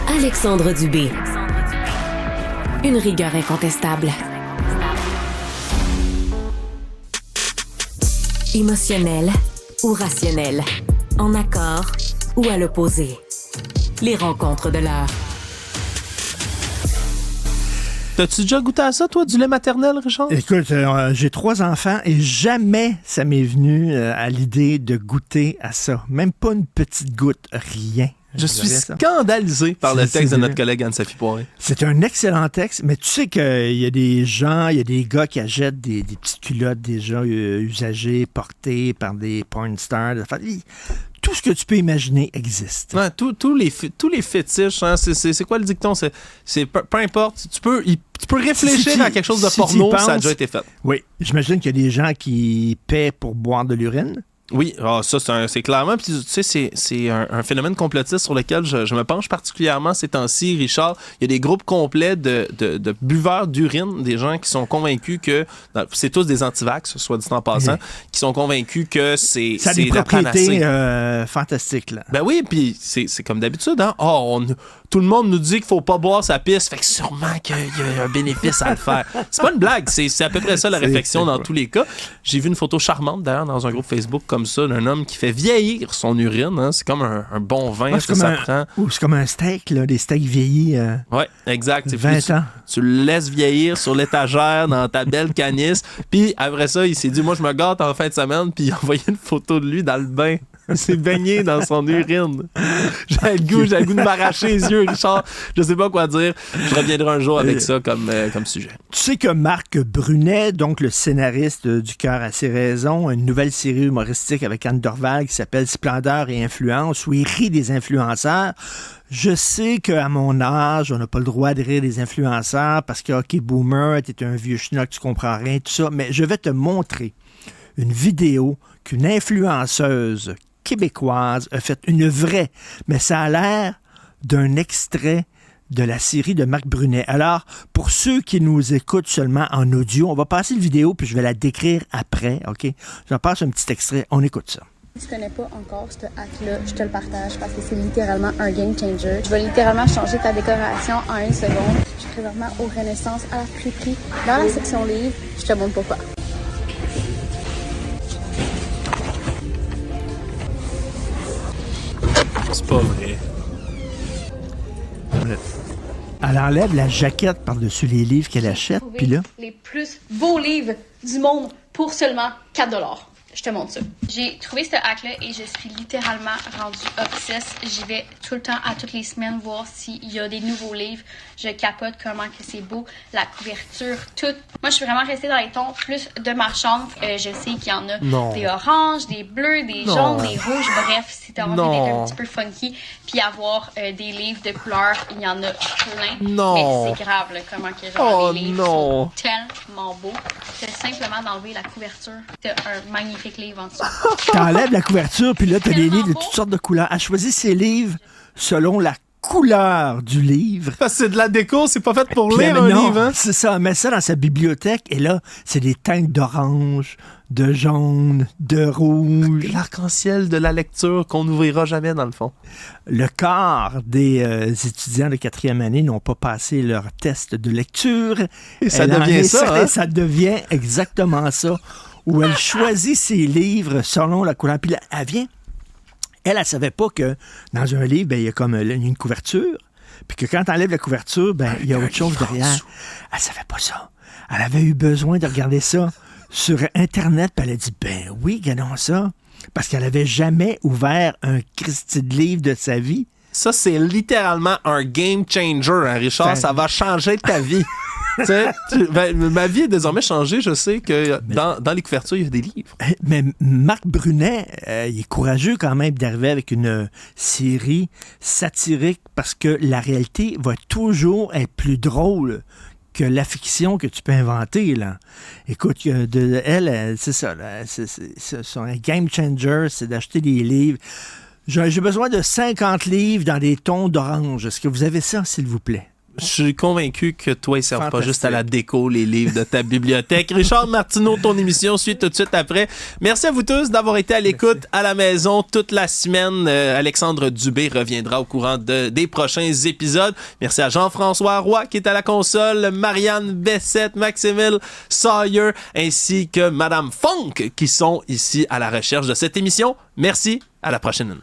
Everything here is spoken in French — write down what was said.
Alexandre Dubé. Une rigueur incontestable. Émotionnel ou rationnel. En accord ou à l'opposé. Les rencontres de l'heure. T'as-tu déjà goûté à ça, toi, du lait maternel, Richard? Écoute, j'ai 3 enfants et jamais ça m'est venu à l'idée de goûter à ça. Même pas une petite goutte, rien. Je suis scandalisé par le texte de notre collègue Anne-Sophie Poiré. C'est un excellent texte, mais tu sais qu'il y a des gens, il y a des gars qui achètent des petites culottes déjà usagées, portées par des porn stars. Tout ce que tu peux imaginer existe. Ouais, tous les fétiches, hein, c'est quoi le dicton? C'est peu importe, tu peux réfléchir à quelque chose de porno, ça a déjà été fait. Oui, j'imagine qu'il y a des gens qui paient pour boire de l'urine. Oui, ça c'est clairement, puis tu sais, c'est un phénomène complotiste sur lequel je me penche particulièrement ces temps-ci, Richard. Il y a des groupes complets de buveurs d'urine, des gens qui sont convaincus que, c'est tous des antivax, soit dit en passant, qui sont convaincus que c'est ça a des propriétés fantastiques, là. Ben oui, puis c'est comme d'habitude, hein. Tout le monde nous dit qu'il faut pas boire sa pisse, fait que sûrement qu'il y a un bénéfice à le faire. C'est pas une blague, c'est à peu près ça la réflexion dans tous les cas. J'ai vu une photo charmante d'ailleurs dans un groupe Facebook comme ça d'un homme qui fait vieillir son urine, hein. C'est comme un bon vin, ça prend. C'est comme un steak, là, des steaks vieillis. Ouais, exact. 20 ans. Tu le laisses vieillir sur l'étagère dans ta belle canisse, puis après ça, il s'est dit, moi je me gâte en fin de semaine, puis il a envoyé une photo de lui dans le bain. Il s'est baigné dans son urine. J'ai le goût de m'arracher les yeux, Richard. Je sais pas quoi dire. Je reviendrai un jour avec ça comme sujet. Tu sais que Marc Brunet, donc le scénariste du Cœur à ses raisons, une nouvelle série humoristique avec Anne Dorval qui s'appelle Splendeur et influence, où il rit des influenceurs. Je sais qu'à mon âge, on n'a pas le droit de rire des influenceurs parce que, OK, boomer, t'es un vieux schnock, tu comprends rien, tout ça. Mais je vais te montrer une vidéo qu'une influenceuse québécoise a fait, une vraie, mais ça a l'air d'un extrait de la série de Marc Brunet. Alors, pour ceux qui nous écoutent seulement en audio, on va passer la vidéo puis je vais la décrire après, OK? J'en passe un petit extrait, on écoute ça. Si tu connais pas encore ce hack-là, je te le partage parce que c'est littéralement un game changer. Je vais littéralement changer ta décoration en 1 seconde. Je suis présentement au Renaissance à la friperie. Dans la section livres, je te montre pourquoi. C'est pas vrai. Elle enlève la jaquette par-dessus les livres qu'elle achète, puis là... Les plus beaux livres du monde pour seulement 4$. Je te montre ça. J'ai trouvé ce hack-là et je suis littéralement rendue obsesse. J'y vais tout le temps, à toutes les semaines, voir s'il y a des nouveaux livres. Je capote comment que c'est beau, la couverture, tout. Moi, je suis vraiment restée dans les tons plus de ma chambre. Je sais qu'il y en a des oranges, des bleus, des jaunes, des rouges. Bref, si t'as envie d'être un petit peu funky puis avoir des livres de couleurs, il y en a plein. Mais c'est grave, là, comment que genre les livres sont tellement beaux. C'est simplement d'enlever la couverture. T'as un magnifique livre en dessous. T'enlèves la couverture, puis là, t'as des livres de toutes sortes de couleurs. Elle choisit ses livres selon la couleur du livre. Parce que c'est de la déco, c'est pas fait pour puis lire un livre. Hein? C'est ça, elle met ça dans sa bibliothèque, et là, c'est des teintes d'orange, de jaune, de rouge. L'arc-en-ciel de la lecture qu'on n'ouvrira jamais, dans le fond. Le quart des étudiants de 4e année n'ont pas passé leur test de lecture. Et ça devient ça, hein? Ça devient exactement ça, où elle choisit ses livres selon la couleur. Puis là, elle savait pas que dans un livre, il y a comme une couverture, puis que quand tu enlèves la couverture, il y a autre chose derrière. Elle savait pas ça. Elle avait eu besoin de regarder ça sur Internet, puis elle a dit, oui, regardons ça, parce qu'elle avait jamais ouvert un Christy de livre de sa vie. Ça, c'est littéralement un game changer, hein, Richard. Ça va changer ta vie. Ma vie est désormais changée. Je sais que dans les couvertures, il y a des livres. Mais Marc Brunet, il est courageux quand même d'arriver avec une série satirique parce que la réalité va toujours être plus drôle que la fiction que tu peux inventer, là. Écoute, elle, c'est ça, là, c'est un game changer, c'est d'acheter des livres. J'ai besoin de 50 livres dans des tons d'orange. Est-ce que vous avez ça, s'il vous plaît? Je suis convaincu que toi, ils servent pas Fantastique. juste à la déco, les livres de ta bibliothèque. Richard Martineau, ton émission suit tout de suite après. Merci à vous tous d'avoir été à l'écoute à la maison toute la semaine. Alexandre Dubé reviendra au courant des prochains épisodes. Merci à Jean-François Roy qui est à la console, Marianne Bessette, Maximile Sawyer, ainsi que Madame Funk qui sont ici à la recherche de cette émission. Merci, à la prochaine.